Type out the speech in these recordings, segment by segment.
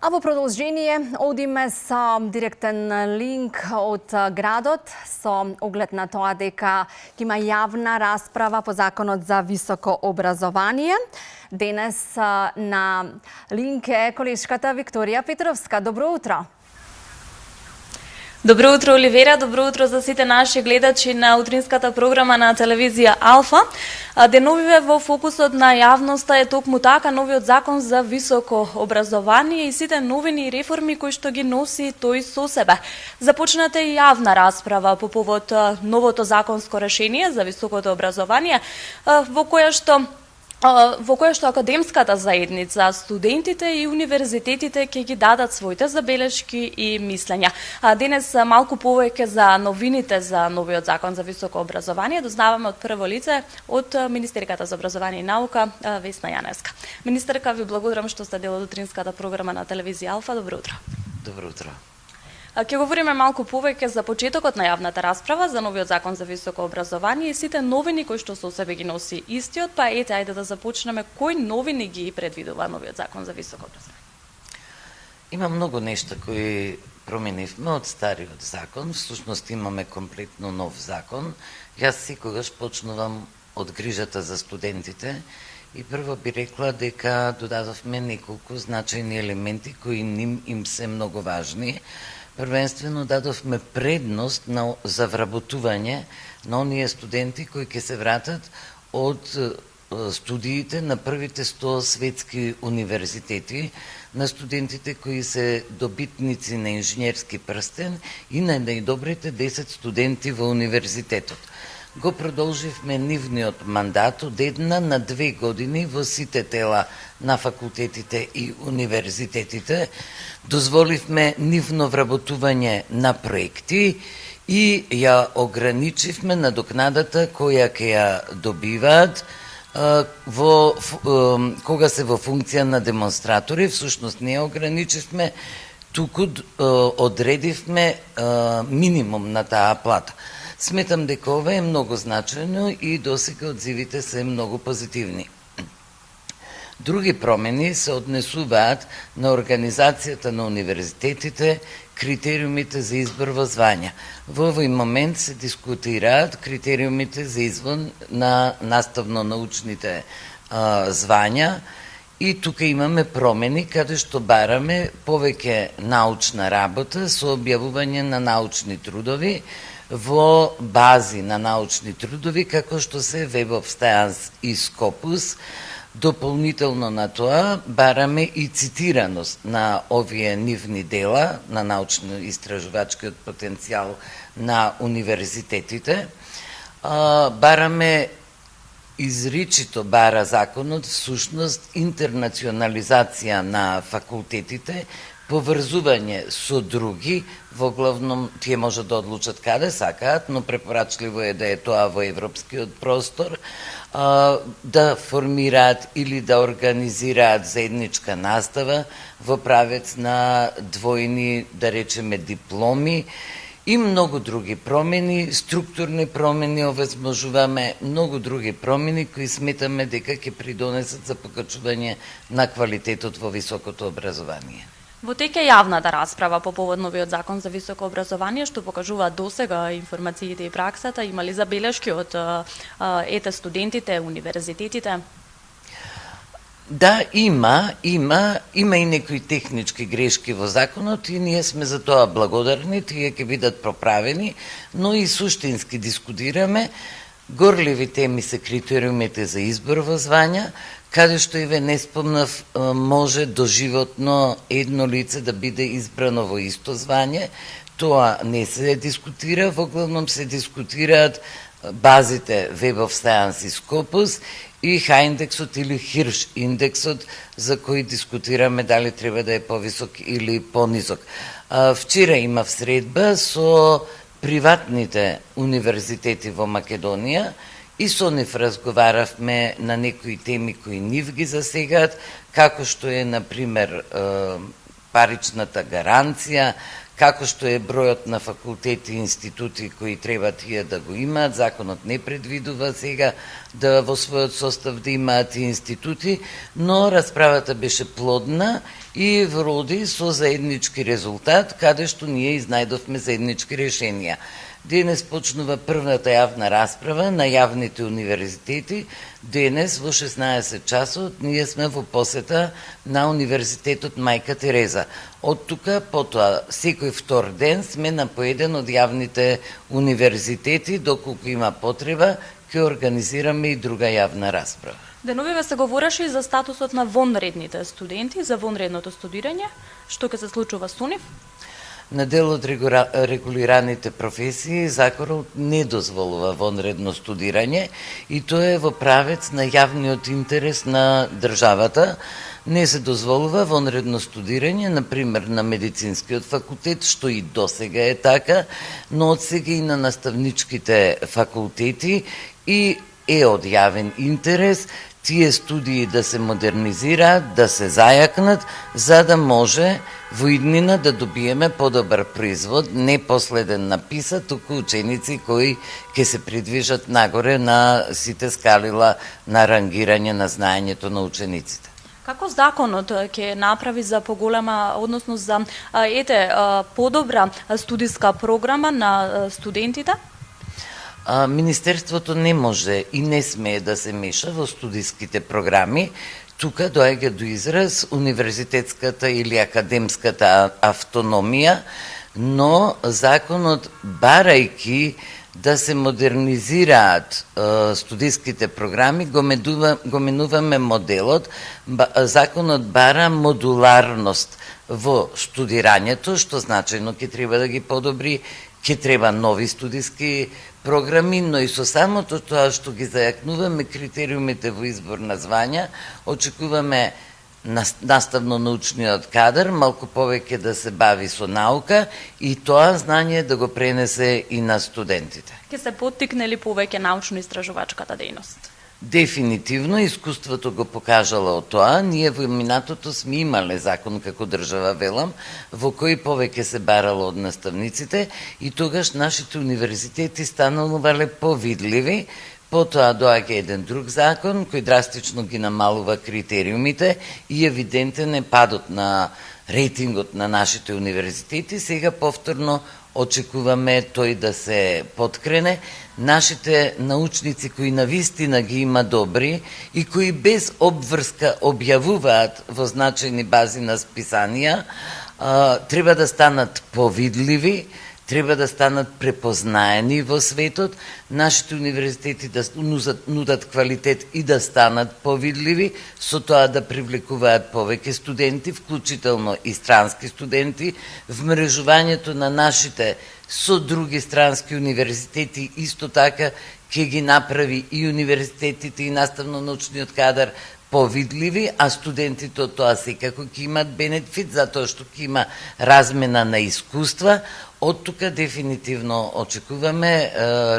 А во продолжение одиме со директен линк од градот со оглед на тоа дека има јавна расправа по Законот за високо образование. Денес на линк е колешката Викторија Петровска. Добро утро. Добро утро, Оливера, добро утро за сите наши гледачи на утринската програма на телевизија Алфа. Деновиве во фокусот на јавноста е токму така новиот закон за високо образование и сите новини и реформи кои што ги носи тој со себе. Започната и јавна расправа по повод новото законско решение за високото образование, во која што академската заедница, студентите и универзитетите ќе ги дадат своите забелешки и мислења. Денес малку повеќе за новините за новиот закон за високо образование дознаваме од прво лице од Министерката за образование и наука Весна Јаневска. Министерка, ви благодарам што сте дел од утринската програма на телевизија Алфа. Добро утро. Добро утро. Ќе говориме малку повеќе за почетокот на јавната расправа за новиот закон за високо образование и сите новини кои што со себе ги носи истиот, па ете, ајде да започнеме кои новини ги предвидува новиот закон за високо образование. Има многу нешта кои променивме од стариот закон, всушност имаме комплетно нов закон. Јас секогаш почнувам од грижата за студентите и прво би рекла дека додадовме неколку значајни елементи кои им се многу важни. Првенствено дадовме предност за вработување на оние студенти кои ќе се вратат од студиите на првите 100 светски универзитети, на студентите кои се добитници на инженерски прстен и на најдобрите 10 студенти во универзитетот. Го продолживме нивниот мандат од 1 на 2 години во сите тела на факултетите и универзитетите. Дозволивме нивно вработување на проекти и ја ограничивме надокнадата која ќе ја добиваат кога се во функција на демонстратори. Всушност не ја ограничивме, туку одредивме минимум на таа плата. Сметам дека ова е многу значајно и досега одзивите се многу позитивни. Други промени се однесуваат на организацијата на универзитетите, критериумите за избор во звања. Во овој момент се дискутираат критериумите за избор на наставно-научните звања и тука имаме промени каде што бараме повеќе научна работа со објавување на научни трудови во бази на научни трудови, како што се Web of Science и Scopus. Дополнително на тоа, бараме и цитираност на овие нивни дела, на научно-истражувачкиот потенцијал на универзитетите. Бараме, изричито бара законот, всушност, интернационализација на факултетите, поврзување со други, во главном тие може да одлучат каде сакаат, но препорачливо е да е тоа во европскиот простор, да формираат или да организираат заедничка настава во правец на двојни, да речеме, дипломи и многу други промени, структурни промени, овозможуваме многу други промени кои сметаме дека ќе придонесат за покачување на квалитетот во високото образование. Во тек е јавната расправа по повод новиот закон за високо образование, што покажува досега информациите и праксата, има ли забелешки од студентите, универзитетите? Да, има и некои технички грешки во законот и ние сме за тоа благодарни, тие ќе бидат проправени, но и суштински дискутираме. Горливи теми се критериумите за избор во звања, каде што и ве не спомнав, може доживотно едно лице да биде избрано во исто звање. Тоа не се дискутира, во главном се дискутираат базите Web of Science и Scopus и H-индексот или Hirsch индексот, за кој дискутираме дали треба да е повисок или понизок. Вчера имав средба со приватните универзитети во Македонија и со нив разговаравме на некои теми кои нив ги засегаат, како што е, например, паричната гаранција, како што е бројот на факултети и институти кои треба тие да го имаат. Законот не предвидува сега да во својот состав да имаат и институти, но расправата беше плодна и вроди со заеднички резултат, каде што ние изнајдовме заеднички решенија. Денес почнува првата јавна расправа на јавните универзитети. Денес во 16 часот ние сме во посета на Универзитетот Мајка Тереза. Од тука, потоа, секој втор ден сме на поеден од јавните универзитети, доколку има потреба, ќе организираме и друга јавна расправа. Деновиве се говореше и за статусот на вонредните студенти, за вонредното студирање. Што ќе се случува со нив? На дел од регулираните професии законот не дозволува вонредно студирање и тоа е во правец на јавниот интерес на државата. Не се дозволува вонредно студирање, например на медицинскиот факултет, што и досега е така, но од сега и на наставничките факултети и е од јавен интерес тие студии да се модернизираат, да се зајакнат, за да може во иднина да добиеме подобар производ, не последен на PISA, туку ученици кои ќе се придвижат нагоре на сите скалила на рангирање на знаењето на учениците. Како законот ќе направи за поголема, односно за подобра студиска програма на студентите? Министерството не може и не смее да се меша во студиските програми. Тука доаѓа до израз универзитетската или академската автономија, но законот, барајќи да се модернизираат студиските програми, го менуваме моделот. Законот бара модуларност во студирањето, што значајно ќе треба да ги подобри, ќе треба нови студиски програми, но и со самото тоа што ги зајакнуваме критериумите во избор на звања, очекуваме наставно-научниот кадар малку повеќе да се бави со наука и тоа знање да го пренесе и на студентите. Ќе се поттикне ли повеќе научно-истражувачката дејност? Дефинитивно, искуството го покажало од тоа. Ние во минатото сме имале закон како држава, велам, во кој повеќе се барало од наставниците и тогаш нашите универзитети станувале повидливи. Потоа доаѓа еден друг закон кој драстично ги намалува критериумите и евидентен е падот на рейтингот на нашите универзитети. Сега повторно очекуваме тој да се поткрене. Нашите научници кои навистина ги има добри и кои без обврска објавуваат во значајни бази на списанија, треба да станат повидливи, треба да станат препознаени во светот, нашите универзитети да нудат квалитет и да станат повидливи, со тоа да привлекуваат повеќе студенти, вклучително и странски студенти. Вмрежувањето на нашите со други странски универзитети исто така ќе ги направи и универзитетите и наставно-научниот кадар повидливи, а студентите од тоа секако ќе имат бенефит, затоа што ќе има размена на искуства. Од тука дефинитивно очекуваме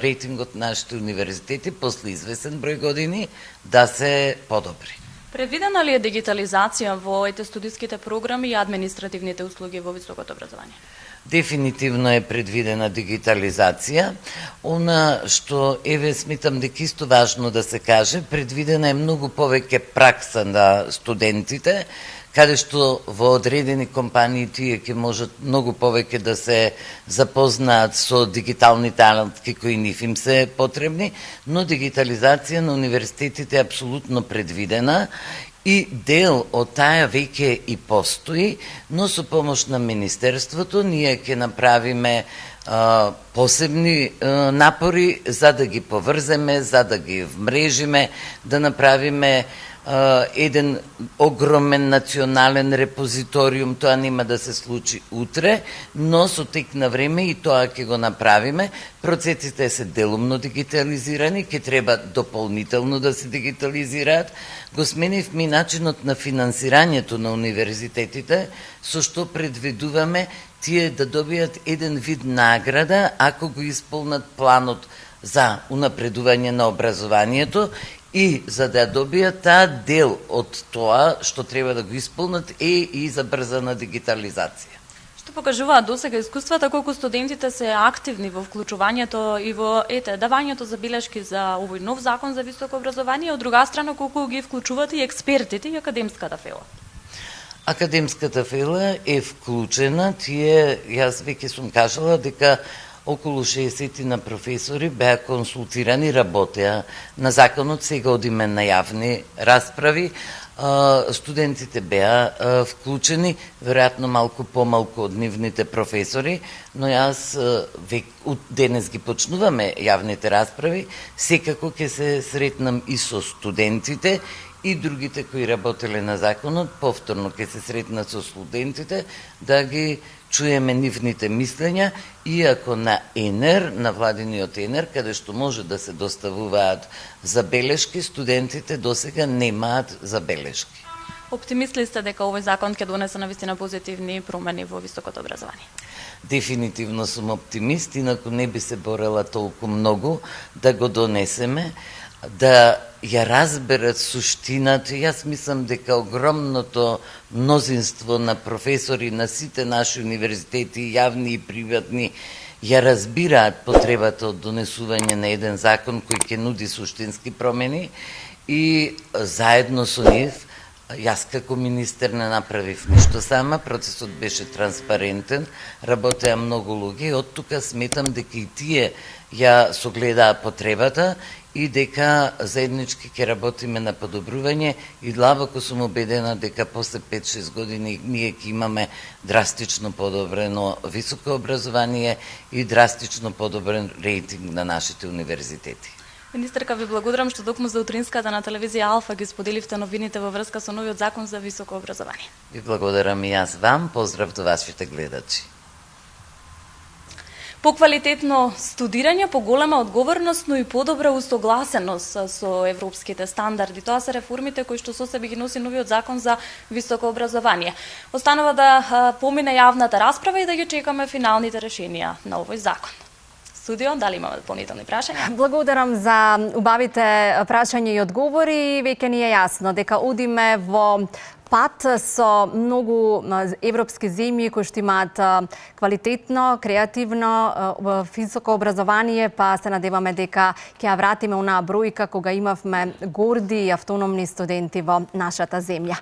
рейтингот на нашите универзитети после известен број години да се подобри. Предвидена ли е дигитализација во овие студиските програми и административните услуги во високото образование? Дефинитивно е предвидена дигитализација. Она што сметам дека исто важно да се каже, предвидена е многу повеќе пракса на студентите, каде што во одредени компании тие ќе можат многу повеќе да се запознаат со дигиталните алатки кои нив им се потребни, но дигитализација на универзитетите е апсолутно предвидена и дел од таа веќе и постои, но со помош на Министерството ние ќе направиме посебни напори за да ги поврземе, за да ги вмрежиме, да направиме еден огромен национален репозиториум. Тоа нема да се случи утре, но со тек на време и тоа ќе го направиме. Процесите се делумно дигитализирани, ќе треба дополнително да се дигитализираат. Го сменивме начинот на финансирањето на универзитетите, со што предвидуваме тие да добијат еден вид награда ако го исполнат планот за унапредување на образованието и за да добијат таа дел од тоа што треба да го исполнат е и забрзана дигитализација. Што покажуваат досега искуствата, колку студентите се активни во вклучувањето и во давањето забелешки за овој нов закон за високо образование, од друга страна колку ги вклучуваат и експертите и академската фела? Академската фела е вклучена, јас веќе сум кажала дека околу 60 на професори беа консултирани, работеа на законот, сега одиме на јавни расправи. Студентите беа вклучени, веројатно малку помалку од нивните професори, но јас денес ги почнуваме јавните расправи, секако ќе се сретнам и со студентите и другите кои работеле на законот, повторно ќе се сретнат со студентите, да ги чуеме нивните мислења, иако на ЕНЕР, на владиниот ЕНЕР, каде што може да се доставуваат забелешки, студентите досега немаат забелешки. Оптимист ли сте дека овој закон ќе донесе навистина позитивни промени во високото образование? Дефинитивно сум оптимист, инаку не би се борела толку многу да го донесеме, да ја разберат суштината. Јас мислам дека огромното мнозинство на професори на сите наши универзитети, јавни и приватни, ја разбираат потребата од донесување на еден закон кој ќе нуди суштински промени и заедно со нив, јас како министер не направив ништо сама, процесот беше транспарентен, работеа многу луѓе и од тука сметам дека и тие ја согледаа потребата и дека заеднички ќе работиме на подобрување и длабоко сум убедена дека после 5-6 години ние ќе имаме драстично подобрено високо образование и драстично подобрен рейтинг на нашите универзитети. Министерка, ви благодарам што токму за утринската на телевизија Алфа ги споделивте новините во врска со новиот закон за високо образование. Ви благодарам и јас вам, поздрав до вашите гледачи. Поквалитетно студирање, поголема одговорност, но и подобра усогласеност со европските стандарди. Тоа се реформите кои што со себе ги носи новиот закон за високо образование. Останува да помине јавната расправа и да ги чекаме финалните решенија на овој закон. Студио, дали имаме дополнителни прашања? Благодарам за убавите прашања и одговори. Веќе ни е јасно дека одиме во пат со многу европски земји кои што имаат квалитетно, креативно, високо образование, па се надеваме дека ќе ја вратиме онаа бројка кога имавме горди и автономни студенти во нашата земја.